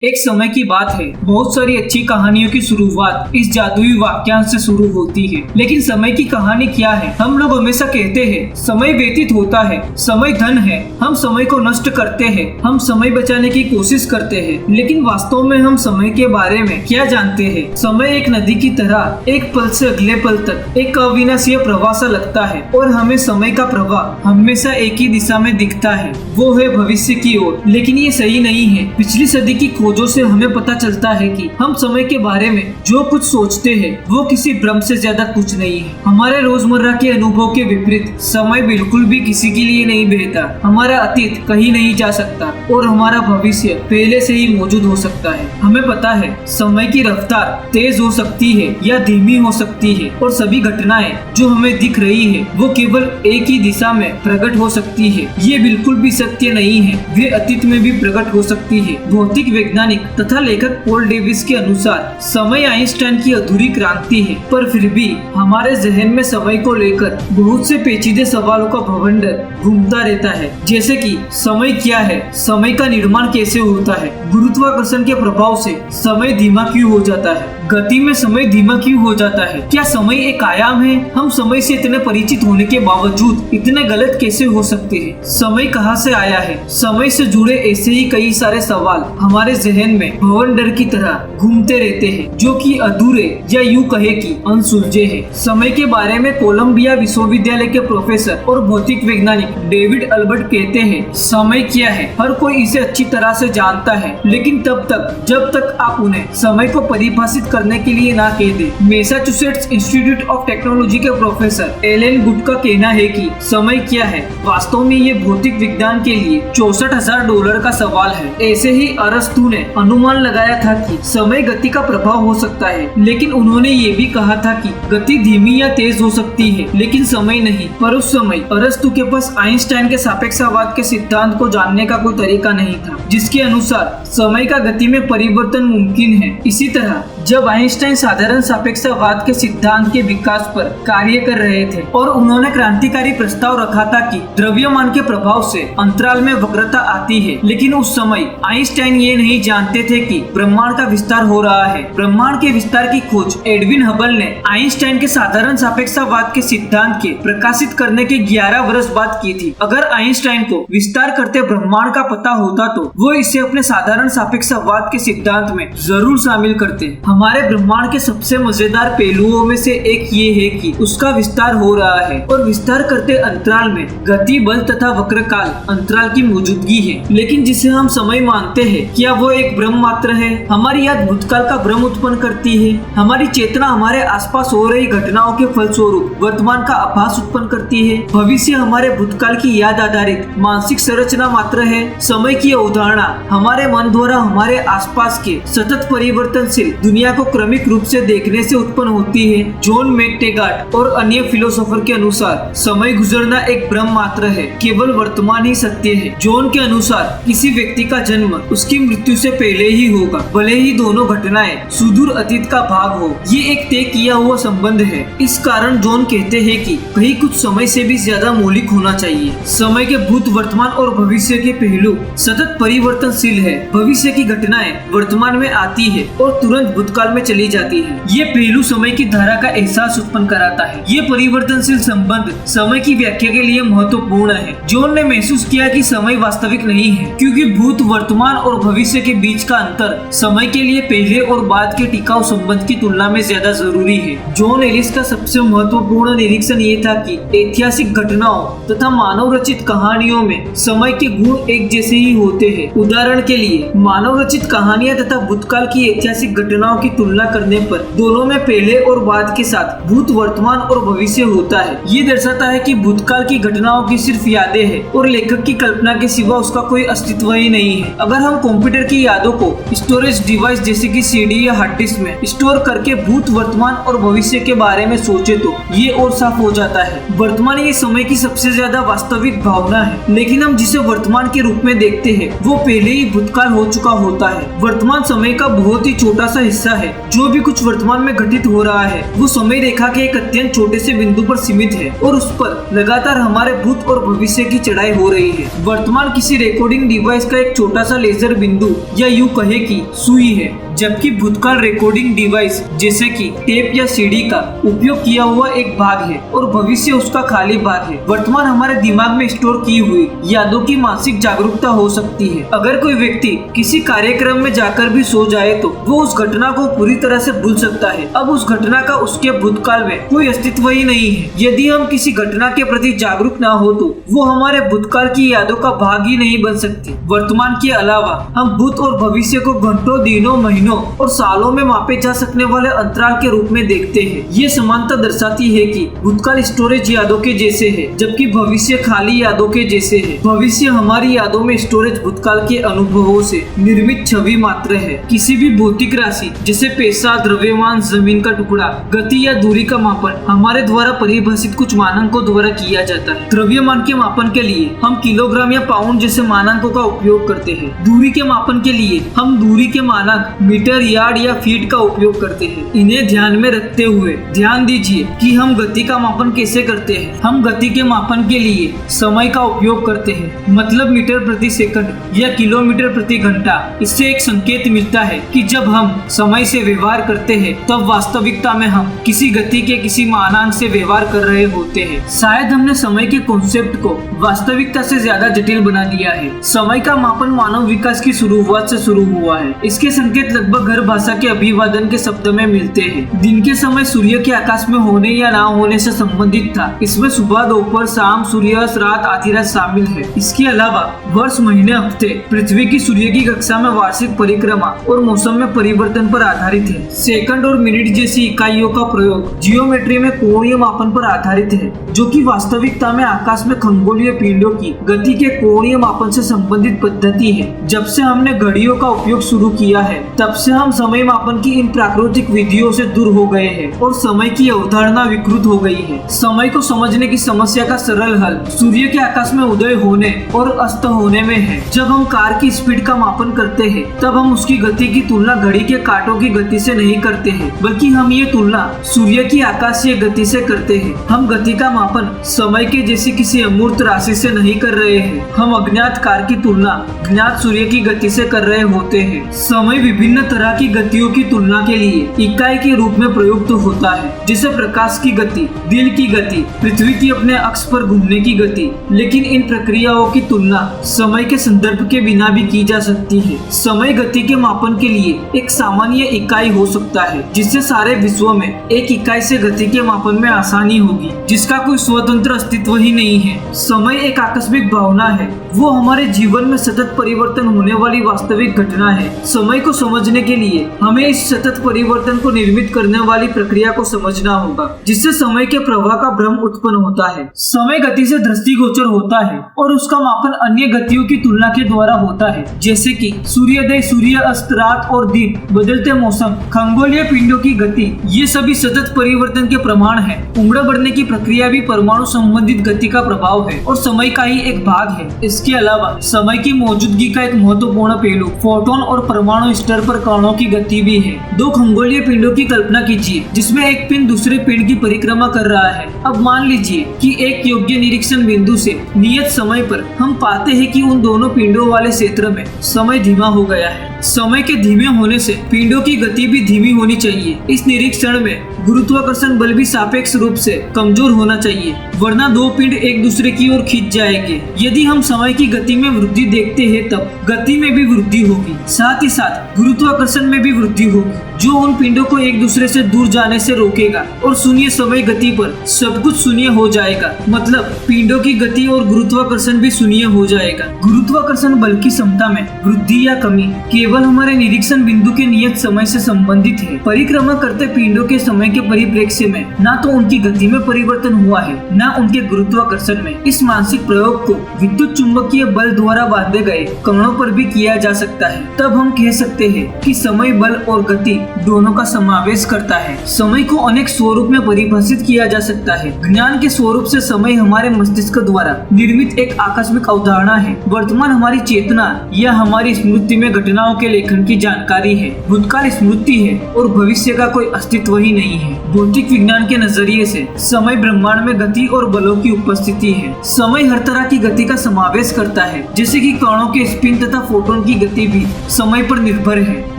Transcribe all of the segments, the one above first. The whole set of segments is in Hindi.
एक समय की बात है, बहुत सारी अच्छी कहानियों की शुरुआत इस जादुई वाक्यांश से शुरू होती है। लेकिन समय की कहानी क्या है? हम लोग हमेशा कहते हैं समय व्यतीत होता है, समय धन है, हम समय को नष्ट करते हैं, हम समय बचाने की कोशिश करते हैं। लेकिन वास्तव में हम समय के बारे में क्या जानते हैं? समय एक नदी की तरह एक पल से अगले पल तक एक अविनाशीय प्रवाह सा लगता है और हमें समय का प्रवाह हमेशा एक ही दिशा में दिखता है, वो है भविष्य की ओर। लेकिन ये सही नहीं है। पिछली सदी की खोजों से हमें पता चलता है कि हम समय के बारे में जो कुछ सोचते हैं वो किसी भ्रम से ज्यादा कुछ नहीं है। हमारे रोजमर्रा के अनुभव के विपरीत समय बिल्कुल भी किसी के लिए नहीं बहता। हमारा अतीत कहीं नहीं जा सकता और हमारा भविष्य पहले से ही मौजूद हो सकता है। हमें पता है समय की रफ्तार तेज हो सकती है या धीमी हो सकती है और सभी घटनाएं जो हमें दिख रही है वो केवल एक ही दिशा में प्रकट हो सकती है। ये बिल्कुल भी सत्य नहीं है, वे अतीत में भी प्रकट हो सकती है। भौतिक वैज्ञानिक तथा लेखक पॉल डेविस के अनुसार समय आइंस्टाइन की अधूरी क्रांति है, पर फिर भी हमारे जहन में समय को लेकर बहुत से पेचीदे सवालों का भवंडर घूमता रहता है। जैसे कि समय क्या है, समय का निर्माण कैसे होता है, गुरुत्वाकर्षण के प्रभाव से समय धीमा क्यों हो जाता है, गति में समय धीमा क्यों हो जाता है, क्या समय एक आयाम है, हम समय से इतने परिचित होने के बावजूद इतने गलत कैसे हो सकते हैं, समय कहाँ से आया है। समय से जुड़े ऐसे ही कई सारे सवाल हमारे जहन में भवंडर की तरह घूमते रहते हैं जो कि अधूरे या यूं कहे कि अनसुलझे हैं। समय के बारे में कोलंबिया विश्वविद्यालय के प्रोफेसर और भौतिक वैज्ञानिक डेविड अल्बर्ट कहते हैं, समय क्या है हर कोई इसे अच्छी तरह से जानता है, लेकिन तब तक जब तक आप उन्हें समय को परिभाषित करने के लिए ना कह दे। मैसाचुसेट्स इंस्टीट्यूट ऑफ टेक्नोलॉजी के प्रोफेसर एलन गुड का कहना है कि समय क्या है वास्तव में ये भौतिक विज्ञान के लिए $64,000 का सवाल है। ऐसे ही अरस्तु ने अनुमान लगाया था कि समय गति का प्रभाव हो सकता है, लेकिन उन्होंने ये भी कहा था कि गति धीमी या तेज हो सकती है लेकिन समय नहीं। पर उस समय अरस्तु के पास आइंस्टाइन के सापेक्षतावाद के सिद्धांत को जानने का कोई तरीका नहीं था जिसके अनुसार समय का गति में परिवर्तन मुमकिन है। इसी तरह जब आइंस्टाइन साधारण सापेक्षतावाद के सिद्धांत के विकास पर कार्य कर रहे थे और उन्होंने क्रांतिकारी प्रस्ताव रखा था कि द्रव्यमान के प्रभाव से अंतराल में वक्रता आती है, लेकिन उस समय आइंस्टाइन ये नहीं जानते थे कि ब्रह्मांड का विस्तार हो रहा है। ब्रह्मांड के विस्तार की खोज एडविन हबल ने आइंस्टाइन के साधारण सापेक्षतावाद के सिद्धांत के प्रकाशित करने के 11 वर्ष बाद की थी। अगर आइंस्टाइन को विस्तार करते ब्रह्मांड का पता होता तो वो इसे अपने साधारण सापेक्षतावाद के सिद्धांत में जरूर शामिल करते। हमारे ब्रह्मांड के सबसे मजेदार पहलुओं में से एक ये है कि उसका विस्तार हो रहा है और विस्तार करते अंतराल में गति, बल तथा वक्रकाल अंतराल की मौजूदगी है। लेकिन जिसे हम समय मानते हैं, क्या वो एक भ्रम मात्र है? हमारी याद भूतकाल का भ्रम उत्पन्न करती है। हमारी चेतना हमारे आसपास हो रही घटनाओं के फलस्वरूप वर्तमान का आभास उत्पन्न करती है। भविष्य हमारे भूतकाल की याद आधारित मानसिक संरचना मात्र है। समय की अवधारणा हमारे मन द्वारा हमारे आसपास के सतत परिवर्तनशील दुनिया को क्रमिक रूप से देखने से उत्पन्न होती है। जॉन मैकटेगार्ट और अन्य फिलोसोफर के अनुसार समय गुजरना एक भ्रम मात्र है, केवल वर्तमान ही सत्य है। जॉन के अनुसार किसी व्यक्ति का जन्म उसकी मृत्यु से पहले ही होगा, भले ही दोनों घटनाएं सुदूर अतीत का भाग हो। ये एक तय किया हुआ संबंध है। इस कारण जॉन कहते हैं कि कहीं कुछ समय से भी ज्यादा मौलिक होना चाहिए। समय के भूत, वर्तमान और भविष्य के पहलू सतत परिवर्तनशील है। भविष्य की घटनाएं वर्तमान में आती है और तुरंत भूतकाल में चली जाती है। ये पहलू समय की धारा का एहसास उत्पन्न कराता है। ये परिवर्तनशील संबंध समय की व्याख्या के लिए महत्वपूर्ण है। जॉन ने महसूस किया कि समय वास्तविक नहीं है क्योंकि भूत, वर्तमान और भविष्य के बीच का अंतर समय के लिए पहले और बाद के टिकाऊ संबंध की तुलना में ज्यादा जरूरी है। जॉन एलिस का सबसे महत्वपूर्ण निरीक्षण ये था कि ऐतिहासिक घटनाओं तथा मानव रचित कहानियों में समय के गुण एक जैसे ही होते हैं। उदाहरण के लिए मानव रचित कहानियां तथा भूतकाल की ऐतिहासिक घटनाओं की तुलना करने पर दोनों में पहले और बाद के साथ भूत, वर्तमान और भविष्य होता है। ये दर्शाता है कि भूतकाल की घटनाओं की सिर्फ यादें हैं और लेखक की कल्पना के सिवा उसका कोई अस्तित्व ही नहीं है। अगर हम कंप्यूटर की यादों को स्टोरेज डिवाइस जैसे कि सीडी या हार्ड डिस्क में स्टोर करके भूत, वर्तमान और भविष्य के बारे में सोचे तो ये और साफ हो जाता है। वर्तमान ये समय की सबसे ज्यादा वास्तविक भावना है, लेकिन हम जिसे वर्तमान के रूप में देखते हैं वो पहले ही भूतकाल हो चुका होता है। वर्तमान समय का बहुत ही छोटा सा हिस्सा है। जो भी कुछ वर्तमान में घटित हो रहा है वो समय रेखा के एक अत्यंत छोटे से बिंदु पर सीमित है और उस पर लगातार हमारे भूत और भविष्य की चढ़ाई हो रही है। वर्तमान किसी रिकॉर्डिंग डिवाइस का एक छोटा सा लेजर बिंदु या यूं कहे कि सुई है, जबकि भूतकाल रिकॉर्डिंग डिवाइस जैसे कि टेप या सीडी का उपयोग किया हुआ एक भाग है और भविष्य उसका खाली भाग है। वर्तमान हमारे दिमाग में स्टोर की हुई यादों की मानसिक जागरूकता हो सकती है। अगर कोई व्यक्ति किसी कार्यक्रम में जाकर भी सो जाए तो वो उस घटना को पूरी तरह से भूल सकता है। अब उस घटना का उसके भूतकाल में कोई अस्तित्व ही नहीं है। यदि हम किसी घटना के प्रति जागरूक न हो तो वो हमारे भूतकाल की यादों का भाग ही नहीं बन सकती। वर्तमान के अलावा हम भूत और भविष्य को घंटों, दिनों, महीनों और सालों में मापे जा सकने वाले अंतराल के रूप में देखते हैं। ये समानता दर्शाती है कि भूतकाल स्टोरेज यादों के जैसे है, जबकि भविष्य खाली यादों के जैसे है। भविष्य हमारी यादों में स्टोरेज भूतकाल के अनुभवों से निर्मित छवि मात्र है। किसी भी भौतिक राशि जैसे पैसा, द्रव्यमान, जमीन का टुकड़ा, गति या दूरी का मापन हमारे द्वारा परिभाषित कुछ मानकों द्वारा किया जाता है। द्रव्यमान के मापन के लिए हम किलोग्राम या पाउंड जैसे मानकों का उपयोग करते हैं। दूरी के मापन के लिए हम दूरी के मानक मीटर, यार्ड या फीट का उपयोग करते हैं। इन्हें ध्यान में रखते हुए ध्यान दीजिए कि हम गति का मापन कैसे करते हैं। हम गति के मापन के लिए समय का उपयोग करते हैं, मतलब मीटर प्रति सेकंड या किलोमीटर प्रति घंटा। इससे एक संकेत मिलता है कि जब हम समय से व्यवहार करते हैं तब वास्तविकता में हम किसी गति के किसी मानांक से व्यवहार कर रहे होते हैं। शायद हमने समय के कॉन्सेप्ट को वास्तविकता से ज्यादा जटिल बना दिया है। समय का मापन मानव विकास की शुरुआत से शुरू हुआ है। इसके संकेत लगभग हर भाषा के अभिवादन के शब्द में मिलते हैं। दिन के समय सूर्य के आकाश में होने या ना होने से संबंधित था। इसमें सुबह, दोपहर, शाम, सूर्यास्त, रात, आधी रात शामिल है। इसके अलावा वर्ष, महीने, हफ्ते पृथ्वी की सूर्य की कक्षा में वार्षिक परिक्रमा और मौसम में परिवर्तन पर आधारित है। सेकंड और मिनट जैसी इकाइयों का प्रयोग जियोमेट्री में कोणीय मापन पर आधारित है, जो कि वास्तविकता में आकाश में खगोलीय पिंडों की गति के कोणीय मापन से संबंधित पद्धति है। जब से हमने घड़ियों का उपयोग शुरू किया है तब से हम समय मापन की इन प्राकृतिक विधियों से दूर हो गए हैं और समय की अवधारणा विकृत हो गई है। समय को समझने की समस्या का सरल हल सूर्य के आकाश में उदय होने और अस्त होने में है। जब हम कार की स्पीड का मापन करते हैं तब हम उसकी गति की तुलना घड़ी के कांटों की गति से नहीं करते हैं, बल्कि हम ये तुलना सूर्य की आकाशीय गति से करते हैं। हम गति का मापन समय के जैसी किसी अमूर्त राशि से नहीं कर रहे हैं। हम अज्ञात कार की तुलना ज्ञात सूर्य की गति से कर रहे होते हैं। समय विभिन्न तरह की गतियों की तुलना के लिए इकाई के रूप में प्रयुक्त होता है, जैसे प्रकाश की गति, दिल की गति, पृथ्वी की अपने अक्ष पर घूमने की गति। लेकिन इन प्रक्रियाओं की तुलना समय के संदर्भ के बिना भी की जा सकती है। समय गति के मापन के लिए एक सामान्य इकाई हो सकता है, जिससे सारे विश्व में एक इकाई से गति के मापन में आसानी होगी, जिसका कोई स्वतंत्र अस्तित्व ही नहीं है। समय एक आकस्मिक भावना है, वो हमारे जीवन में सतत परिवर्तन होने वाली वास्तविक घटना है। समय को समझने के लिए हमें इस सतत परिवर्तन को निर्मित करने वाली प्रक्रिया को समझना होगा, जिससे समय के प्रवाह का भ्रम उत्पन्न होता है। समय गति से दृष्टिगोचर होता है और उसका मापन अन्य गतियों की तुलना के द्वारा होता है, जैसे कि सूर्योदय, सूर्य अस्त, रात और दिन, बदलते मौसम, खगोलीय पिंडों की गति। ये सभी सतत परिवर्तन के प्रमाण है। उम्र बढ़ने की प्रक्रिया भी परमाणु संबंधित गति का प्रभाव है और समय का ही एक भाग है। इसके अलावा समय की मौजूदगी का एक महत्वपूर्ण पहलू फोटोन और परमाणु स्तर पर कणों की गति भी है। दो खगोलीय पिंडों की कल्पना कीजिए, जिसमें एक पिंड दूसरे पिंड की परिक्रमा कर रहा है। अब मान लीजिए कि एक योग्य निरीक्षण बिंदु से नियत समय पर हम पाते हैं कि उन दोनों पिंडों वाले क्षेत्र में समय धीमा हो गया है। समय के धीमे होने से पिंडों की गति भी धीमी होनी चाहिए। इस निरीक्षण में गुरुत्वाकर्षण बल भी सापेक्ष रूप से कमजोर होना चाहिए, वरना दो पिंड एक दूसरे की ओर खींच जाएंगे। यदि हम समय की गति में वृद्धि देखते हैं तब गति में भी वृद्धि होगी, साथ ही साथ गुरुत्वाकर्षण में भी वृद्धि होगी, जो उन पिंडों को एक दूसरे से दूर जाने से रोकेगा और शून्य समय गति पर सब कुछ शून्य हो जाएगा। मतलब पिंडों की गति और गुरुत्वाकर्षण भी शून्य हो जाएगा। गुरुत्वाकर्षण बल की क्षमता में वृद्धि या कमी केवल हमारे निरीक्षण बिंदु के नियत समय से संबंधित है। परिक्रमा करते पिंडों के समय के परिप्रेक्ष्य में ना तो उनकी गति में परिवर्तन हुआ है, ना उनके गुरुत्वाकर्षण में। इस मानसिक प्रयोग को विद्युत चुंबकीय बल द्वारा बांधे गए कणों पर भी किया जा सकता है। तब हम कह सकते हैं कि समय बल और गति दोनों का समावेश करता है। समय को अनेक स्वरूप में परिभाषित किया जा सकता है। ज्ञान के स्वरूप से समय हमारे मस्तिष्क द्वारा निर्मित एक आकस्मिक अवधारणा है। वर्तमान हमारी चेतना या हमारी स्मृति में घटनाओं के लेखन की जानकारी है। भूतकाल स्मृति है और भविष्य का कोई अस्तित्व ही नहीं है। भौतिक विज्ञान के नजरिए से समय ब्रह्मांड में गति और बलों की उपस्थिति है। समय हर तरह की गति का समावेश करता है, जैसे कि कणों के स्पिन तथा फोटोन की गति भी समय पर निर्भर है।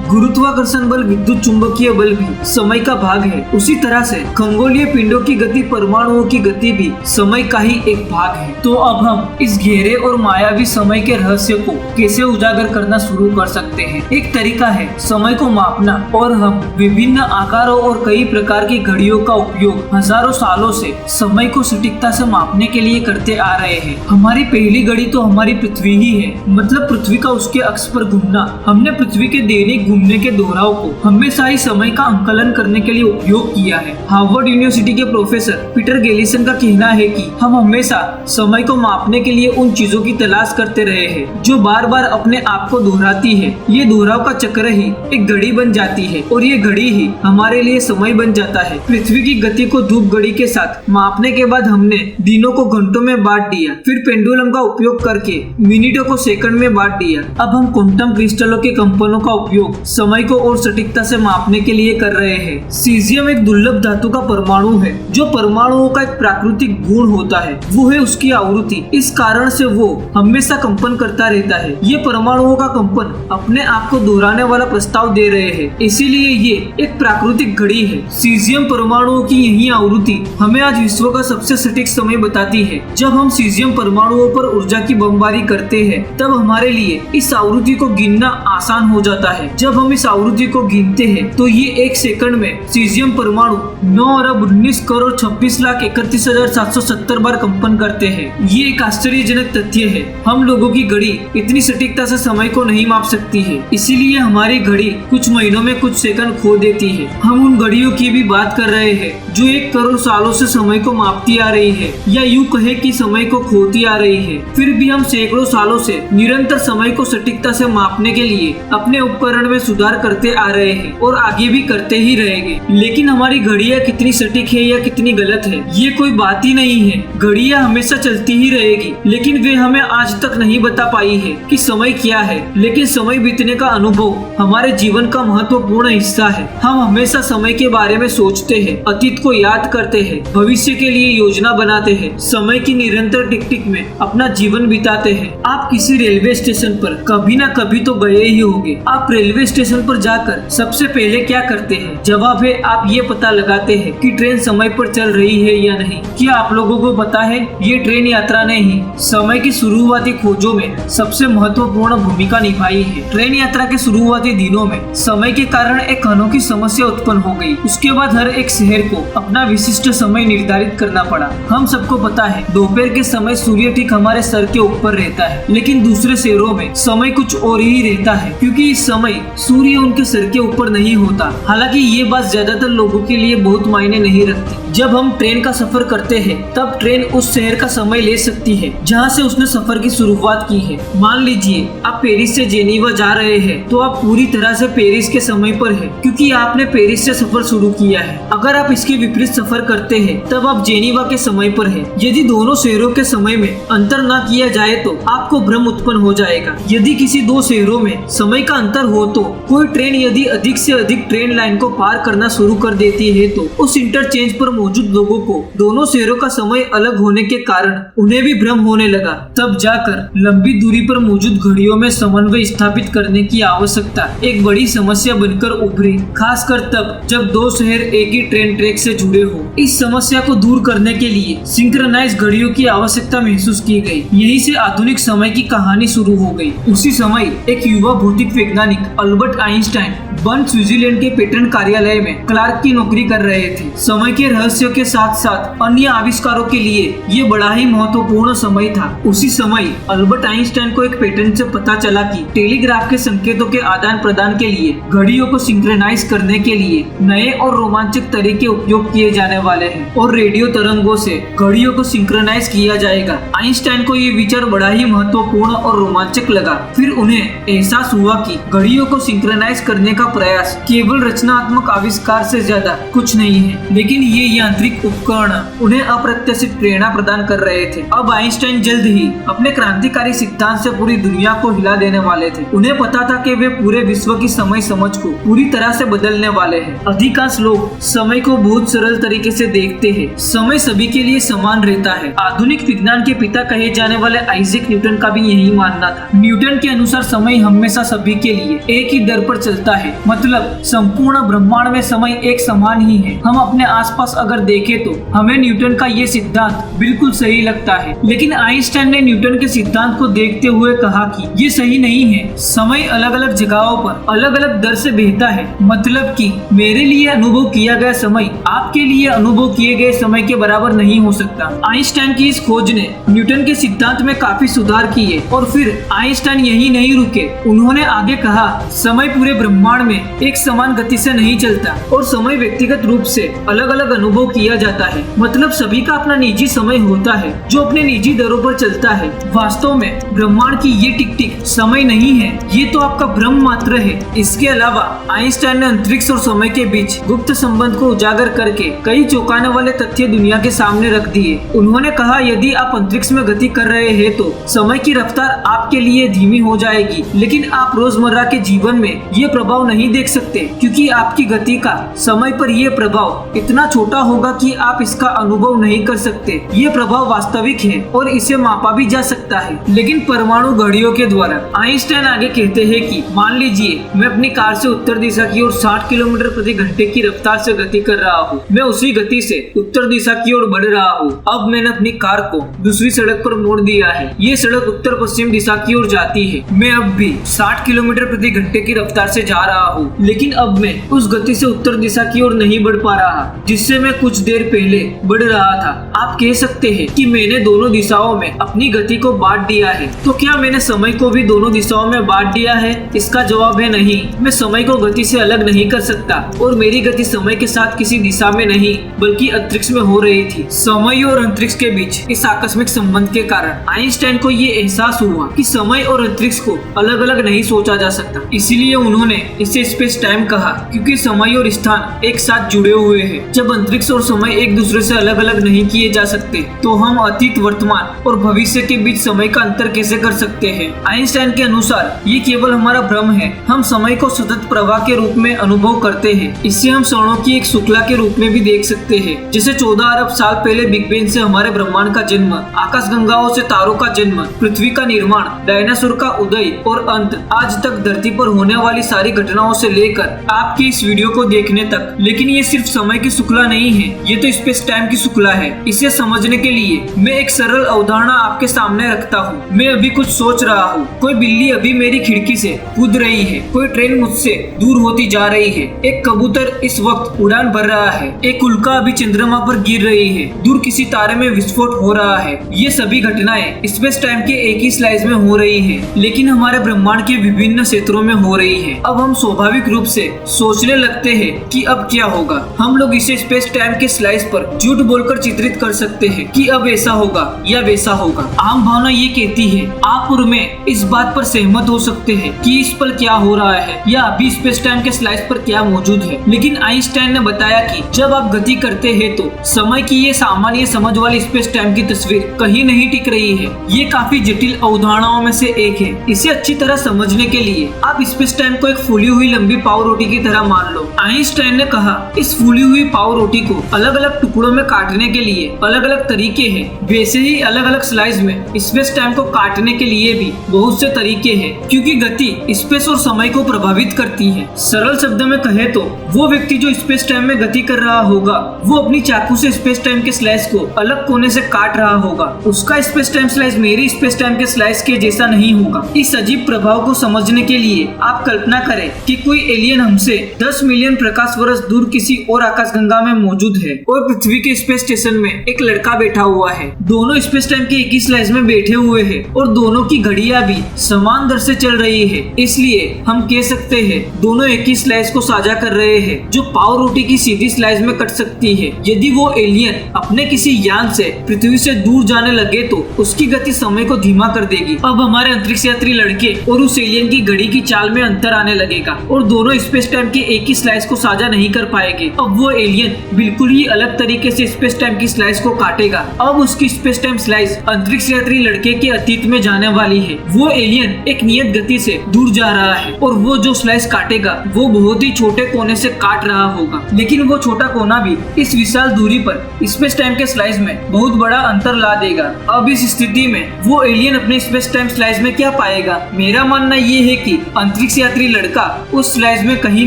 गुरुत्वाकर्षण बल, विद्युत चुंबकीय बल भी समय का भाग है। उसी तरह से खगोलीय पिंडों की गति, परमाणुओं की गति भी समय का ही एक भाग है। तो अब हम इस गहरे और मायावी समय के रहस्य को कैसे उजागर करना शुरू कर सकते हैं। एक तरीका है समय को मापना, और हम विभिन्न आकारों और कई प्रकार की घड़ियों का उपयोग हजारों सालों से समय को सटीकता से मापने के लिए करते आ रहे हैं। हमारी पहली घड़ी तो हमारी पृथ्वी ही है, मतलब पृथ्वी का उसके अक्ष पर घूमना। हमने पृथ्वी के दैनिक घूमने के दोहराव को हमेशा ही समय का अंकलन करने के लिए उपयोग किया है। हार्वर्ड यूनिवर्सिटी के प्रोफेसर पीटर गैलिसन का कहना है कि हम हमेशा समय को मापने के लिए उन चीजों की तलाश करते रहे हैं जो बार बार अपने आप को दोहराती है। ये दोहराव का चक्र ही एक घड़ी बन जाती है, और ये घड़ी ही हमारे लिए समय बन जाता है। पृथ्वी की गति को धूप घड़ी के साथ मापने के बाद हमने दिनों को घंटों में बांट दिया, फिर पेंडुलम का उपयोग करके मिनटों को सेकंड में बांट दिया। अब हम क्वांटम क्रिस्टलों के कंपनों का उपयोग समय को और सटीकता से मापने के लिए कर रहे हैं। सीजियम एक दुर्लभ धातु का परमाणु है, जो परमाणुओं का एक प्राकृतिक गुण होता है, वो है उसकी आवृत्ति। इस कारण से वो हमेशा कंपन करता रहता है। ये परमाणुओं का कंपन अपने आप को दोहराने वाला प्रस्ताव दे रहे हैं, इसीलिए ये एक प्राकृतिक घड़ी है। सीजियम परमाणुओं की यही आवृत्ति हमें आज विश्व का सबसे सटीक समय बताती है। जब हम सीजियम परमाणुओं पर ऊर्जा की बमबारी करते हैं, तब हमारे लिए इस आवृत्ति को गिनना आसान हो जाता है। जब हम इस आवृत्ति को गिनते हैं तो ये एक सेकंड में सीजियम परमाणु 9,19,26,31,770 बार कंपन करते हैं। ये एक आश्चर्यजनक तथ्य है। हम लोगों की घड़ी इतनी सटीकता से समय को नहीं माप सकती है, इसीलिए हमारी घड़ी कुछ महीनों में कुछ सेकंड खो देती है। हम उन घड़ियों की भी बात कर रहे हैं जो 1 करोड़ सालों से समय को मापती आ रही है, या यूं कहे कि समय को खोती आ रही है। फिर भी हम सैकड़ों सालों से निरंतर समय को सटीकता से मापने के लिए अपने उपकरण में सुधार करते आ रहे हैं, और आगे भी करते ही रहेंगे। लेकिन हमारी घड़ियां कितनी सटीक है या कितनी गलत है, ये कोई बात ही नहीं है। घड़ियां हमेशा चलती ही रहेगी, लेकिन वे हमें आज तक नहीं बता पाई है कि समय क्या है। लेकिन समय बीतने का अनुभव हमारे जीवन का महत्वपूर्ण हिस्सा है। हम हमेशा समय के बारे में सोचते हैं, अतीत को याद करते हैं, भविष्य के लिए योजना बनाते हैं, समय की निरंतर टिक टिक में अपना जीवन बिताते हैं। आप किसी रेलवे स्टेशन पर कभी न कभी तो गए ही होंगे। आप रेलवे स्टेशन पर जाकर सबसे पहले क्या करते हैं? जवाब है, आप ये पता लगाते हैं कि ट्रेन समय पर चल रही है या नहीं। क्या आप लोगों को पता है, ये ट्रेन यात्रा ने ही समय की शुरुआती खोजों में सबसे महत्वपूर्ण भूमिका निभाई है। ट्रेन यात्रा के शुरुआती दिनों में समय के कारण एक अनोखी समस्या उत्पन्न हो गई। उसके बाद हर एक शहर को अपना विशिष्ट समय निर्धारित करना पड़ा। हम सबको पता है, दोपहर के समय सूर्य ठीक हमारे सर के ऊपर रहता है, लेकिन दूसरे शहरों में समय कुछ और ही रहता है, क्योंकि इस समय सूर्य उनके सर के ऊपर नहीं होता। हालांकि ये बात ज्यादातर लोगों के लिए बहुत मायने नहीं रखती। जब हम ट्रेन का सफर करते हैं, तब ट्रेन उस शहर का समय ले सकती है जहाँ से उसने सफर की शुरुआत की है। मान लीजिए आप पेरिस से जेनीवा जा रहे हैं, तो आप पूरी तरह से पेरिस के समय पर है, क्योंकि आपने पेरिस से सफर शुरू किया है। अगर आप इसके विपरीत सफर करते हैं, तब आप जेनीवा के समय पर है। यदि दोनों शहरों के समय में अंतर न किया जाए तो आपको भ्रम उत्पन्न हो जाएगा। यदि किसी दो शहरों में समय का अंतर हो, तो कोई ट्रेन यदि अधिक से अधिक ट्रेन लाइन को पार करना शुरू कर देती है, तो उस इंटरचेंज पर मौजूद लोगों को दोनों शहरों का समय अलग होने के कारण उन्हें भी भ्रम होने लगा। तब जाकर लंबी दूरी पर मौजूद घड़ियों में समन्वय स्थापित करने की आवश्यकता एक बड़ी समस्या बनकर उभरी, खासकर तब जब दो शहर एक ही ट्रेन ट्रैक से जुड़े हो। इस समस्या को दूर करने के लिए सिंक्रोनाइज घड़ियों की आवश्यकता महसूस की गई। यहीं से आधुनिक समय की कहानी शुरू हो गई। उसी समय एक युवा भौतिक वैज्ञानिक अल्बर्ट आइंस्टाइन बर्न स्विट्जरलैंड के पेटेंट कार्यालय में क्लार्क की नौकरी कर रहे थे। समय के रहस्यों के साथ साथ अन्य आविष्कारों के लिए ये बड़ा ही महत्वपूर्ण समय था। उसी समय अल्बर्ट आइंस्टाइन को एक पेटेंट से पता चला कि टेलीग्राफ के संकेतों के आदान प्रदान के लिए घड़ियों को सिंक्रोनाइज करने के लिए नए और रोमांचक तरीके उपयोग किए जाने वाले हैं, और रेडियो तरंगों से घड़ियों को सिंक्रोनाइज किया जाएगा। आइंस्टाइन को ये विचार बड़ा ही महत्वपूर्ण और रोमांचक लगा। फिर उन्हें एहसास हुआ कि घड़ियों को सिंक्रोनाइज करने का प्रयास केवल रचनात्मक आविष्कार से ज्यादा कुछ नहीं है, लेकिन ये यांत्रिक उपकरण उन्हें अप्रत्याशित प्रेरणा प्रदान कर रहे थे। अब आइंस्टाइन जल्द ही अपने क्रांतिकारी सिद्धांत से पूरी दुनिया को हिला देने वाले थे। उन्हें पता था कि वे पूरे विश्व की समय समझ को पूरी तरह से बदलने वाले हैं। अधिकांश लोग समय को बहुत सरल तरीके से देखते हैं। समय सभी के लिए समान रहता है। आधुनिक विज्ञान के पिता कहे जाने वाले आइजैक न्यूटन का भी यही मानना था। न्यूटन के अनुसार समय हमेशा सभी के लिए एक ही दर पर चलता है, मतलब संपूर्ण ब्रह्मांड में समय एक समान ही है। हम अपने आसपास अगर देखें तो हमें न्यूटन का ये सिद्धांत बिल्कुल सही लगता है, लेकिन आइंस्टाइन ने न्यूटन के सिद्धांत को देखते हुए कहा कि ये सही नहीं है। समय अलग अलग जगहों पर अलग अलग दर से बहता है, मतलब कि मेरे लिए अनुभव किया गया समय आपके लिए अनुभव किए गए समय के बराबर नहीं हो सकता। आइंस्टाइन की इस खोज ने न्यूटन के सिद्धांत में काफी सुधार किए और फिर आइंस्टाइन यही नहीं रुके। उन्होंने आगे कहा, समय पूरे ब्रह्मांड में एक समान गति से नहीं चलता और समय व्यक्तिगत रूप से अलग अलग अनुभव किया जाता है, मतलब सभी का अपना निजी समय होता है जो अपने निजी दरों पर चलता है। वास्तव में ब्रह्मांड की ये टिक टिक समय नहीं है, ये तो आपका भ्रम मात्र है। इसके अलावा आइंस्टाइन ने अंतरिक्ष और समय के बीच गुप्त संबंध को उजागर करके कई चौंकाने वाले तथ्य दुनिया के सामने रख दिए। उन्होंने कहा, यदि आप अंतरिक्ष में गति कर रहे हैं तो समय की रफ्तार आपके लिए धीमी हो जाएगी, लेकिन आप रोजमर्रा के जीवन में ये प्रभाव नहीं देख सकते क्योंकि आपकी गति का समय पर यह प्रभाव इतना छोटा होगा कि आप इसका अनुभव नहीं कर सकते। ये प्रभाव वास्तविक है और इसे मापा भी जा सकता है, लेकिन परमाणु घड़ियों के द्वारा। आइंस्टाइन आगे कहते हैं कि मान लीजिए मैं अपनी कार से उत्तर दिशा की ओर 60 किलोमीटर प्रति घंटे की रफ्तार से गति कर रहा हूँ। मैं उसी गति से उत्तर दिशा की ओर बढ़ रहा हूँ। अब मैंने अपनी कार को दूसरी सड़क पर मोड़ दिया है। ये सड़क उत्तर पश्चिम दिशा की ओर जाती है। मैं अब भी 60 किलोमीटर प्रति घंटे की रफ्तार से जा रहा हूँ, लेकिन अब मैं उस गति से उत्तर दिशा की ओर नहीं बढ़ पा रहा जिससे मैं कुछ देर पहले बढ़ रहा था। आप कह सकते हैं कि मैंने दोनों दिशाओं में अपनी गति को बांट दिया है। तो क्या मैंने समय को भी दोनों दिशाओं में बांट दिया है? इसका जवाब है नहीं। मैं समय को गति से अलग नहीं कर सकता और मेरी गति समय के साथ किसी दिशा में नहीं बल्कि अंतरिक्ष में हो रही थी। समय और अंतरिक्ष के बीच इस आकस्मिक संबंध के कारण आइंस्टाइन को ये एहसास हुआ कि समय और अंतरिक्ष को अलग अलग नहीं सोचा जा सकता। इसीलिए उन्होंने इसे स्पेस टाइम कहा, क्योंकि समय और स्थान एक साथ जुड़े हुए हैं। जब अंतरिक्ष और समय एक दूसरे से अलग अलग नहीं किए जा सकते तो हम अतीत, वर्तमान और भविष्य के बीच समय का अंतर कैसे कर सकते हैं? आइंस्टाइन के अनुसार ये केवल हमारा भ्रम है। हम समय को सतत प्रवाह के रूप में अनुभव करते हैं। इससे हम क्षणों की एक श्रृंखला के रूप में भी देख सकते हैं। जैसे 14 अरब साल पहले बिग बैंग से हमारे ब्रह्मांड का जन्म, आकाशगंगाओं से तारों का जन्म, पृथ्वी का निर्माण, डायनासोर का उदय और अंत, आज तक धरती पर होने वाली सारी घटनाओं से लेकर आपके इस वीडियो को देखने तक। लेकिन ये सिर्फ समय की श्रृंखला नहीं है, ये तो स्पेस टाइम की श्रृंखला है। इसे समझने के लिए मैं एक सरल अवधारणा आपके सामने रखता हूँ। मैं अभी कुछ सोच रहा हूँ। कोई बिल्ली अभी मेरी खिड़की से कूद रही है। कोई ट्रेन मुझसे दूर होती जा रही है। एक कबूतर इस वक्त उड़ान भर रहा है। एक उल्का अभी चंद्रमा पर गिर रही है। दूर किसी तारे में विस्फोट हो रहा है। ये सभी घटनाएं स्पेस टाइम के एक ही स्लाइस में हो रही है, लेकिन हमारे ब्रह्मांड के विभिन्न क्षेत्रों में हो रही है। अब हम स्वाभाविक रूप से सोचने लगते हैं कि अब क्या होगा। हम लोग इसे स्पेस टाइम के स्लाइस पर झूठ बोलकर चित्रित कर सकते हैं कि अब ऐसा होगा या वैसा होगा। आम भावना ये कहती है, आप और मैं इस बात पर सहमत हो सकते हैं कि इस पर क्या हो रहा है या अभी स्पेस टाइम के स्लाइस पर क्या मौजूद है। लेकिन आइंस्टाइन ने बताया कि जब आप गति करते हैं तो समय की ये सामान्य समझ वाली स्पेस टाइम की तस्वीर कहीं नहीं टिक रही है। ये काफी जटिल अवधारणाओं में से एक है। इसे अच्छी तरह समझने के लिए आप स्पेस टाइम को एक फूली हुई लंबी पाव रोटी की तरह मान लो। आइंस्टाइन ने कहा, इस फूली हुई पाव रोटी को अलग अलग टुकड़ों में काटने के लिए अलग अलग तरीके हैं। वैसे ही अलग अलग स्लाइस में स्पेस टाइम को काटने के लिए भी बहुत से तरीके हैं, क्योंकि गति स्पेस और समय को प्रभावित करती है। सरल शब्द में कहे तो वो व्यक्ति जो स्पेस टाइम में गति कर रहा होगा, वो अपनी चाकू से स्पेस टाइम के स्लाइस को अलग कोने से काट रहा होगा। उसका स्पेस टाइम स्लाइस मेरी स्पेस टाइम के स्लाइस के जैसा नहीं होगा। इस अजीब प्रभाव को समझने के लिए आप कल्पना करें कि कोई एलियन हमसे 10 मिलियन प्रकाश वर्ष दूर किसी और आकाशगंगा में मौजूद है और पृथ्वी के स्पेस स्टेशन में एक लड़का बैठा हुआ है। दोनों स्पेस टाइम के एक ही स्लाइस में बैठे हुए हैं और दोनों की घड़ियां भी समान दर से चल रही है। इसलिए हम कह सकते हैं दोनों एक ही स्लाइस को साझा कर रहे हैं, जो पाव रोटी की सीधी स्लाइस में कट सकती है। यदि वो एलियन अपने किसी यान से पृथ्वी से दूर जाने लगे तो उसकी गति समय को धीमा कर देगी। अब हमारे अंतरिक्ष यात्री लड़के और उस एलियन की घड़ी की चाल में अंतर आने लगेगा और दोनों स्पेस टाइम के एक ही स्लाइस को साझा नहीं कर पाएंगे। अब वो एलियन बिल्कुल ही अलग तरीके से स्पेस टाइम की स्लाइस को काटेगा। अब उसकी स्पेस टाइम स्लाइस अंतरिक्ष यात्री लड़के के अतीत में जाने वाली है। वो एलियन एक नियत गति से दूर जा रहा है और वो जो स्लाइस काटेगा वो बहुत ही छोटे कोने से काट रहा होगा, लेकिन वो छोटा कोना भी इस विशाल दूरी पर स्पेस टाइम के स्लाइस में बहुत बड़ा अंतर ला देगा। अब इस स्थिति में वो एलियन अपने स्पेस टाइम स्लाइस में क्या पाएगा? मेरा मानना ये है कि अंतरिक्ष यात्री लड़का उस स्लाइस में कहीं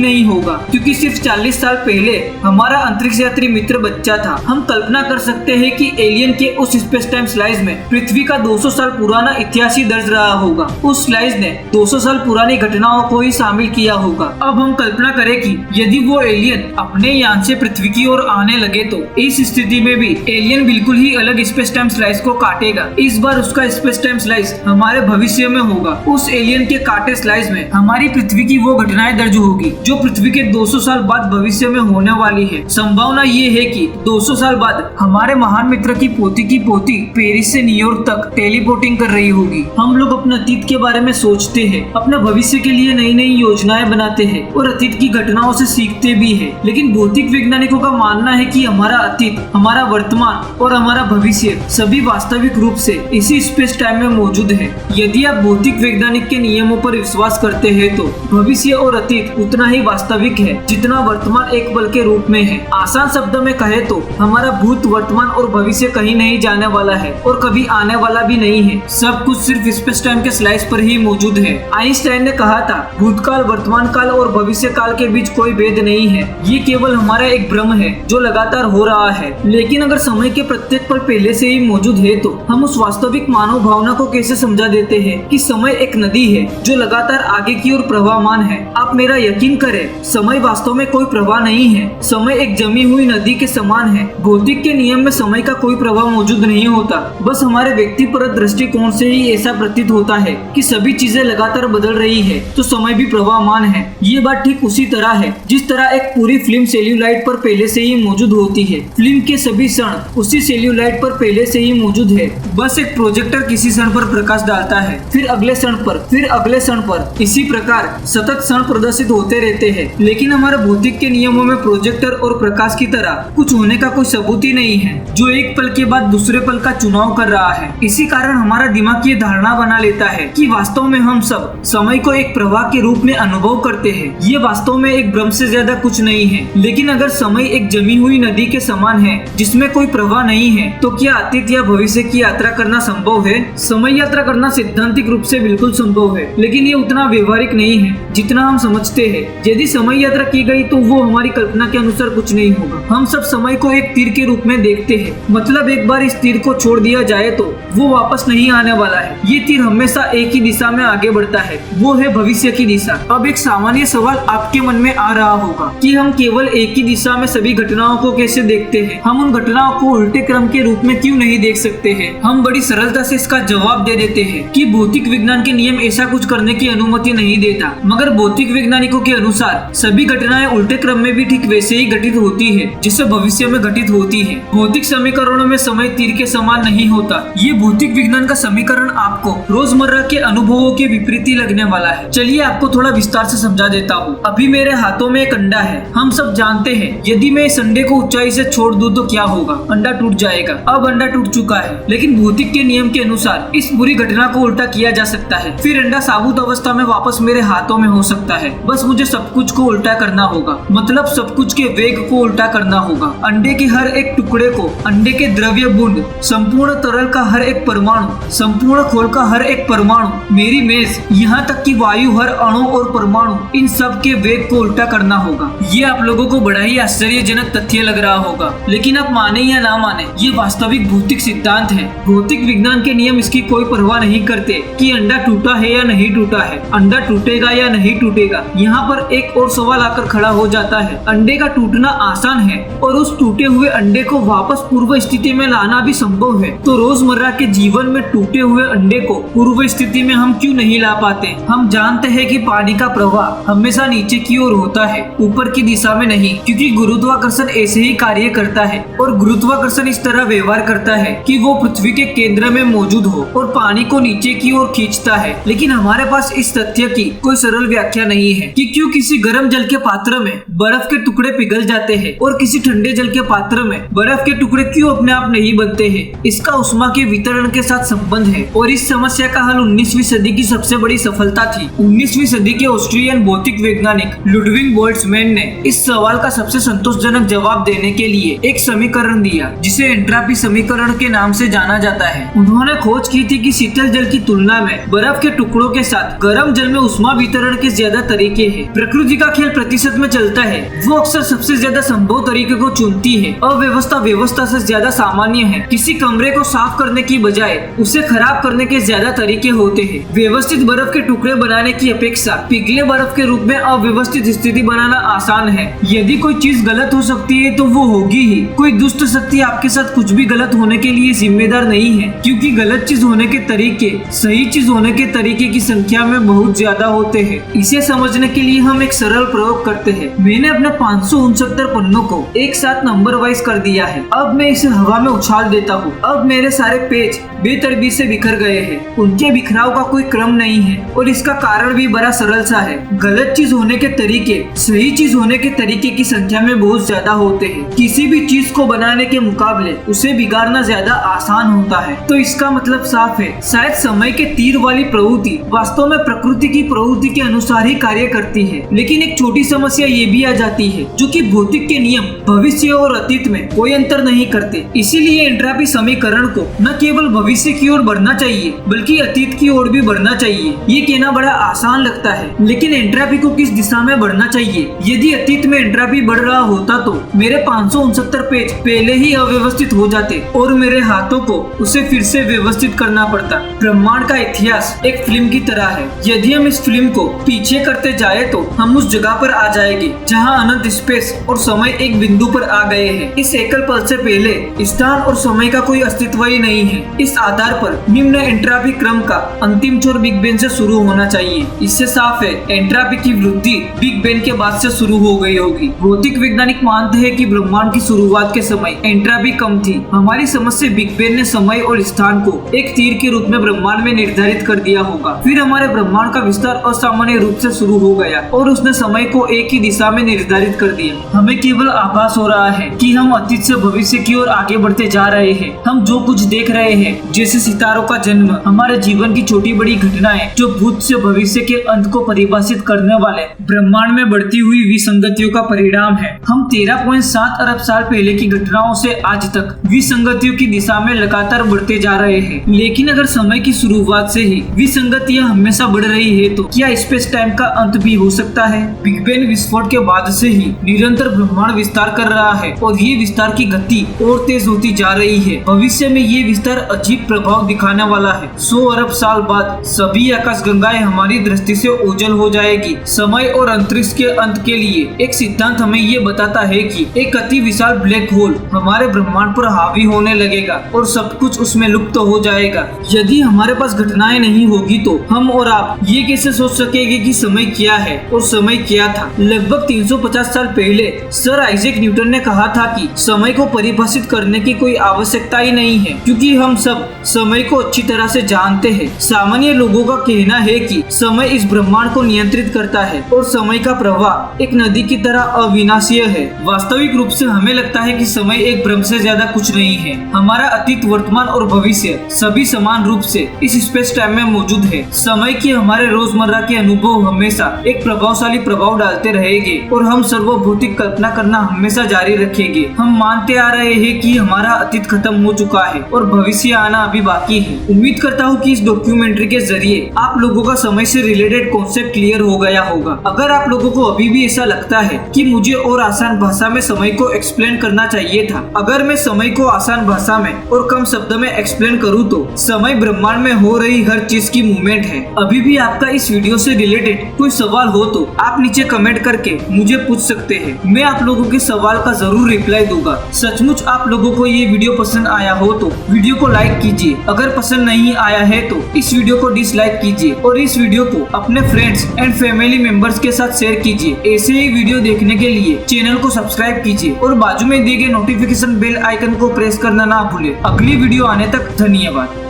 नहीं होगा, क्योंकि सिर्फ 40 साल पहले हमारा अंतरिक्ष यात्री मित्र बच्चा था। हम कल्पना कर सकते हैं कि एलियन के उस स्पेस टाइम स्लाइस में पृथ्वी का 200 साल पुराना इतिहास ही दर्ज रहा होगा। उस स्लाइस ने 200 साल पुरानी घटनाओं को ही शामिल किया होगा। अब हम कल्पना करें कि यदि वो एलियन अपने यान से पृथ्वी की ओर आने लगे तो इस स्थिति में भी एलियन बिल्कुल ही अलग स्पेस टाइम स्लाइस को काटेगा। इस बार उसका स्पेस टाइम स्लाइस हमारे भविष्य में होगा। उस एलियन के काटे स्लाइस में हमारी पृथ्वी की वो घटनाएं दर्ज होगी जो पृथ्वी के 200 साल बाद भविष्य में होने वाली है। संभावना ये है कि 200 साल बाद हमारे महान मित्र की पोती पेरिस से न्यूयॉर्क तक टेलीपोर्टिंग कर रही होगी। हम लोग अपने अतीत के बारे में सोचते हैं, अपने भविष्य के लिए नई नई योजनाएं बनाते हैं और अतीत की घटनाओं से सीखते भी हैं। लेकिन भौतिक वैज्ञानिकों का मानना है कि हमारा अतीत, हमारा वर्तमान और हमारा भविष्य सभी वास्तविक रूप से इसी स्पेस टाइम में मौजूद है। यदि आप भौतिक वैज्ञानिक के नियमों पर विश्वास करते हैं तो भविष्य और अतीत उतना ही वास्तविक है जितना वर्तमान एक पल के रूप में है। आसान शब्दों में कहे तो हमारा भूत, वर्तमान और भविष्य कहीं नहीं जाने वाला है और कभी आने वाला भी नहीं है। सब कुछ सिर्फ स्पेस टाइम के स्लाइस पर ही मौजूद है। आइंस्टाइन ने कहा था, भूतकाल, वर्तमान काल और भविष्य काल के बीच कोई भेद नहीं है। ये केवल हमारा एक भ्रम है जो लगातार हो रहा है। लेकिन अगर समय के प्रत्येक पल पहले से ही मौजूद है तो हम उस वास्तविक मानव भावना को कैसे समझा देते हैं कि समय एक नदी है जो लगातार आगे की ओर प्रवाहमान है। आप मेरा यकीन करें, समय वास्तव में कोई प्रवाह नहीं है। समय एक जमी हुई नदी के समान है। भौतिक के नियम में समय का कोई प्रभाव मौजूद नहीं होता। बस हमारे व्यक्तिपरक दृष्टिकोण से ही ऐसा प्रतीत होता है कि सभी चीजें लगातार बदल रही है तो समय भी प्रवाहमान है। ये बात ठीक उसी तरह है जिस तरह एक पूरी फिल्म सेल्यूलाइट पर पहले से ही मौजूद होती है। फिल्म के सभी क्षण उसी सेल्यूलाइट पर पहले से ही मौजूद है। बस एक प्रोजेक्टर किसी क्षण पर प्रकाश डालता है, फिर अगले क्षण पर, फिर अगले क्षण पर। इसी प्रकार सतत क्षण प्रदर्शित होते रहते हैं। लेकिन हमारे भौतिक के नियमों में प्रोजेक्टर और प्रकाश की तरह कुछ होने का कोई सबूत ही नहीं है जो एक पल के बाद दूसरे पल का चुनाव कर रहा है। इसी कारण हमारा दिमाग ये धारणा बना लेता है कि वास्तव में हम सब समय को एक प्रवाह के रूप में अनुभव करते हैं। ये वास्तव में एक भ्रम से ज्यादा कुछ नहीं है। लेकिन अगर समय एक जमी हुई नदी के समान है जिसमें कोई प्रवाह नहीं है तो क्या अतीत या भविष्य की यात्रा करना संभव है? समय यात्रा करना सैद्धांतिक रूप से बिल्कुल संभव है, लेकिन ये उतना व्यवहारिक नहीं है जितना हम समझते हैं। यदि समय यात्रा की गई तो वो हमारी कल्पना के अनुसार कुछ नहीं होगा। हम सब समय को एक तीर के रूप में देखते हैं। मतलब एक बार इस तीर को छोड़ दिया जाए तो वो वापस नहीं आने वाला है। ये तीर हमेशा एक ही दिशा में आगे बढ़ता है, वो है भविष्य की दिशा। अब एक सामान्य सवाल आपके मन में आ रहा होगा कि हम केवल एक ही दिशा में सभी घटनाओं को कैसे देखते हैं? हम उन घटनाओं को उल्टे क्रम के रूप में क्यों नहीं देख सकते हैं? हम बड़ी सरलता से इसका जवाब दे देते हैं कि भौतिक विज्ञान के नियम ऐसा कुछ करने की अनुमति नहीं देता। मगर भौतिक वैज्ञानिकों के अनुसार सभी घटनाएं उल्टे क्रम में भी ठीक वैसे ही घटित होती है जिससे भविष्य में घटित होती है। भौतिक समीकरणों में समय तीर के समान नहीं होता। ये भौतिक विज्ञान का समीकरण आपको रोजमर्रा के अनुभवों के विपरीत ही लगने वाला है। चलिए आपको थोड़ा विस्तार से समझा देता हूँ। अभी मेरे हाथों में एक अंडा है। हम सब जानते हैं यदि मैं इस अंडे को ऊंचाई से छोड़ दूं तो क्या होगा? अंडा टूट जाएगा। अब अंडा टूट चुका है, लेकिन भौतिक के नियम के अनुसार इस पूरी घटना को उल्टा किया जा सकता है। फिर अंडा साबुत अवस्था में वापस मेरे हाथों में हो सकता है। बस मुझे सब कुछ को उल्टा करना होगा, मतलब सब कुछ के वेग को उल्टा करना होगा। अंडे के हर एक टुकड़े को, अंडे के द्रव्य बूंद, संपूर्ण तरल का हर एक परमाणु, संपूर्ण खोल का हर एक परमाणु, मेरी मेज, यहाँ तक कि वायु, हर अणु और परमाणु, इन सब के वेग को उल्टा करना होगा। ये आप लोगों को बड़ा ही आश्चर्यजनक तथ्य लग रहा होगा, लेकिन आप माने या ना माने ये वास्तविक भौतिक सिद्धांत है। भौतिक विज्ञान के नियम इसकी कोई परवाह नहीं करते कि अंडा टूटा है या नहीं टूटा है, अंडा टूटेगा या नहीं टूटेगा। यहाँ पर एक और सवाल आकर खड़ा हो जाता है। अंडे का टूटना आसान है और उस टूटे हुए अंडे को वापस पूर्व स्थिति में लाना भी संभव है, तो रोजमर्रा के जीवन में टूटे हुए अंडे को पूर्व स्थिति में हम क्यों नहीं ला पाते? हम जानते हैं कि पानी का प्रवाह हमेशा नीचे की ओर होता है, ऊपर की दिशा में नहीं, क्योंकि गुरुत्वाकर्षण ऐसे ही कार्य करता है और गुरुत्वाकर्षण इस तरह व्यवहार करता है कि वो पृथ्वी के केंद्र में मौजूद हो और पानी को नीचे की ओर खींचता है। लेकिन हमारे पास इस तथ्य की कोई सरल व्याख्या नहीं है कि क्यों किसी गर्म जल के पात्र में बर्फ के टुकड़े पिघल जाते हैं और और किसी ठंडे जल के पात्र में बर्फ के टुकड़े क्यों अपने आप नहीं बनते हैं, इसका उष्मा के वितरण के साथ संबंध है और इस समस्या का हल 19वीं सदी की सबसे बड़ी सफलता थी। 19वीं सदी के ऑस्ट्रियन भौतिक वैज्ञानिक लुडविग बोल्ट्जमैन ने इस सवाल का सबसे संतोषजनक जवाब देने के लिए एक समीकरण दिया जिसे एंट्रॉपी समीकरण के नाम से जाना जाता है। उन्होंने खोज की थी कि शीतल जल की तुलना में बर्फ के टुकड़ों के साथ गर्म जल में उष्मा वितरण के ज्यादा तरीके हैं। प्रकृति का खेल प्रतिशत में चलता है, वो अक्सर सबसे ज्यादा संभव तरीके को चुनती है। अव्यवस्था व्यवस्था से ज्यादा सामान्य है। किसी कमरे को साफ करने की बजाय उसे खराब करने के ज्यादा तरीके होते हैं। व्यवस्थित बर्फ के टुकड़े बनाने की अपेक्षा पिघले बर्फ के रूप में अव्यवस्थित स्थिति बनाना आसान है। यदि कोई चीज गलत हो सकती है तो वो होगी ही। कोई दुष्ट शक्ति आपके साथ कुछ भी गलत होने के लिए जिम्मेदार नहीं है, क्योंकि गलत चीज होने के तरीके सही चीज होने के तरीके की संख्या में बहुत ज्यादा होते हैं। इसे समझने के लिए हम एक सरल प्रयोग करते हैं। मैंने अपने 569 पन्नों को एक साथ नंबर वाइज कर दिया है। अब मैं इसे हवा में उछाल देता हूँ। अब मेरे सारे पेज बेतरतीब से बिखर गए हैं। उनके बिखराव का कोई क्रम नहीं है और इसका कारण भी बड़ा सरल सा है। गलत चीज होने के तरीके सही चीज होने के तरीके की संख्या में बहुत ज्यादा होते हैं। किसी भी चीज को बनाने के मुकाबले उसे बिगाड़ना ज्यादा आसान होता है। तो इसका मतलब साफ है, शायद समय के तीर वाली प्रवृत्ति वास्तव में प्रकृति की प्रवृत्ति के अनुसार ही कार्य करती है। लेकिन एक छोटी समस्या ये भी आ जाती है, जो कि भौतिक के नियम भविष्य और अतीत में कोई अंतर नहीं करते। इसीलिए एंट्रॉपी समीकरण को न केवल भविष्य की ओर बढ़ना चाहिए बल्कि अतीत की ओर भी बढ़ना चाहिए। ये कहना बड़ा आसान लगता है, लेकिन एंट्रॉपी को किस दिशा में बढ़ना चाहिए? यदि अतीत में एंट्रॉपी बढ़ रहा होता तो मेरे 569 पेज पहले ही अव्यवस्थित हो जाते और मेरे हाथों को उसे फिर से व्यवस्थित करना पड़ता। ब्रह्मांड का इतिहास एक फिल्म की तरह है। यदि हम इस फिल्म को पीछे करते जाए तो हम उस जगह पर आ जाएंगे जहां अनंत स्पेस और समय एक बिंदु पर आ गए हैं। इस एकल पल से पहले स्थान और समय का कोई अस्तित्व ही नहीं है। इस आधार पर निम्न एंट्रॉपी क्रम का अंतिम छोर बिग बैंग से शुरू होना चाहिए। इससे साफ है, एंट्रॉपी की वृद्धि बिग बैंग के बाद से शुरू हो गई होगी। भौतिक वैज्ञानिक मानते हैं कि ब्रह्मांड की शुरुआत के समय एंट्रॉपी कम थी। हमारी समझ से बिग बैंग ने समय और स्थान को एक तीर के रूप में ब्रह्मांड में निर्धारित कर दिया होगा। फिर हमारे ब्रह्मांड का विस्तार असामान्य रूप से शुरू हो गया और उसने समय को एक ही दिशा में निर्धारित कर दिया। हमें केवल आभास हो रहा है कि हम अतीत से भविष्य की ओर आगे बढ़ते जा रहे हैं। हम जो कुछ देख रहे हैं, जैसे सितारों का जन्म, हमारे जीवन की छोटी बड़ी घटनाएं जो भूत से भविष्य के अंत को परिभाषित करने वाले ब्रह्मांड में बढ़ती हुई विसंगतियों का परिणाम है। हम 13.7 अरब साल पहले की घटनाओं से आज तक विसंगतियों की दिशा में लगातार बढ़ते जा रहे हैं। लेकिन अगर समय की शुरुआत से ही विसंगतियां हमेशा बढ़ रही है तो क्या स्पेस टाइम का अंत भी हो सकता है? बिग बैंग विस्फोट के बाद से ही निरंतर ब्रह्मांड विस्तार कर रहा है और ये विस्तार की गति और तेज होती जा रही है। भविष्य में ये विस्तार अजीब प्रभाव दिखाने वाला है। 100 अरब साल बाद सभी आकाशगंगाएं हमारी दृष्टि से ओझल हो जाएगी। समय और अंतरिक्ष के अंत के लिए एक सिद्धांत हमें ये बताता है कि एक अति विशाल ब्लैक होल हमारे ब्रह्मांड पर हावी होने लगेगा और सब कुछ उसमें लुप्त हो जाएगा। यदि हमारे पास घटनाएं नहीं होगी तो हम और आप ये कैसे सोच सकेंगे कि समय क्या है और समय क्या था? लगभग 350 साल पहले सर आइजैक न्यूटन ने कहा था कि समय को परिभाषित करने की कोई आवश्यकता ही नहीं है, क्योंकि हम सब समय को अच्छी तरह से जानते हैं। सामान्य लोगों का कहना है कि समय इस ब्रह्मांड को नियंत्रित करता है और समय का प्रवाह एक नदी की तरह अविनाशीय है। वास्तविक रूप से हमें लगता है कि समय एक भ्रम से ज्यादा कुछ नहीं है। हमारा अतीत, वर्तमान और भविष्य सभी समान रूप से इस स्पेस टाइम में मौजूद है। समय के हमारे रोजमर्रा के अनुभव हमेशा एक प्रभावशाली प्रभाव डालते रहेंगे और हम सर्वभौतिक कल्पना करना हमेशा जारी रखेंगे। हम मानते आ रहे हैं कि हमारा अतीत खत्म हो चुका है और भविष्य आना अभी बाकी है। उम्मीद करता हूँ कि इस डॉक्यूमेंट्री के जरिए आप लोगों का समय से रिलेटेड कॉन्सेप्ट क्लियर हो गया होगा। अगर आप लोगों को अभी भी ऐसा लगता है कि मुझे और आसान भाषा में समय को एक्सप्लेन करना चाहिए था, अगर मैं समय को आसान भाषा में और कम शब्द में एक्सप्लेन करूँ तो समय ब्रह्मांड में हो रही हर चीज की मूवमेंट है। अभी भी आपका इस वीडियो से रिलेटेड कोई सवाल हो तो आप नीचे कमेंट करके मुझे पूछ सकते हैं। मैं आप लोगों के सवाल का जरूर रिप्लाई दूंगा। सचमुच आप लोगों को ये वीडियो पसंद आया हो तो वीडियो को लाइक कीजिए। अगर पसंद नहीं आया है तो इस वीडियो को डिसलाइक कीजिए और इस वीडियो को अपने फ्रेंड्स एंड फैमिली मेंबर्स के साथ शेयर कीजिए। ऐसे ही वीडियो देखने के लिए चैनल को सब्सक्राइब कीजिए और बाजू में दिए गए नोटिफिकेशन बेल आइकन को प्रेस करना ना भूले। अगली वीडियो आने तक धन्यवाद।